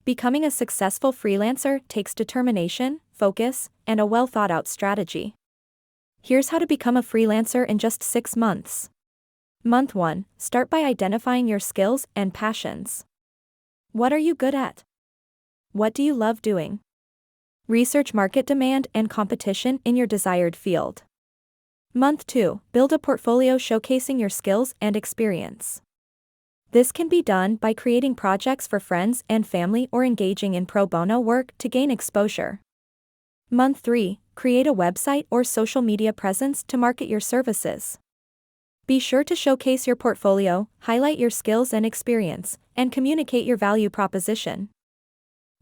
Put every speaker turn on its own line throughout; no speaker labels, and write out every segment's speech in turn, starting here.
Becoming a successful freelancer takes determination, focus, and a well-thought-out strategy. Here's how to become a freelancer in just 6 months. Month 1. Start by identifying your skills and passions. What are you good at? What do you love doing? Research market demand and competition in your desired field. Month 2. Build a portfolio showcasing your skills and experience. This can be done by creating projects for friends and family or engaging in pro bono work to gain exposure. Month 3. Create a website or social media presence to market your services. Be sure to showcase your portfolio, highlight your skills and experience, and communicate your value proposition.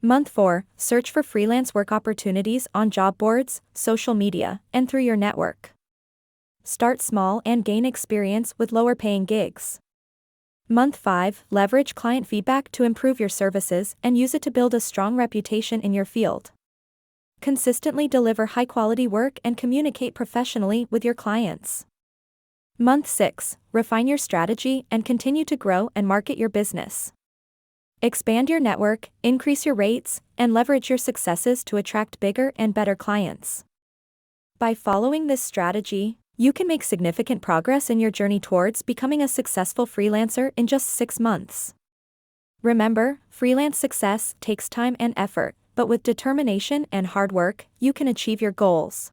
Month 4. Search for freelance work opportunities on job boards, social media, and through your network. Start small and gain experience with lower-paying gigs. Month 5. Leverage client feedback to improve your services and use it to build a strong reputation in your field. Consistently deliver high-quality work and communicate professionally with your clients. Month 6. Refine your strategy and continue to grow and market your business. Expand your network, increase your rates, and leverage your successes to attract bigger and better clients. By following this strategy, you can make significant progress in your journey towards becoming a successful freelancer in just 6 months. Remember, freelance success takes time and effort, but with determination and hard work, you can achieve your goals.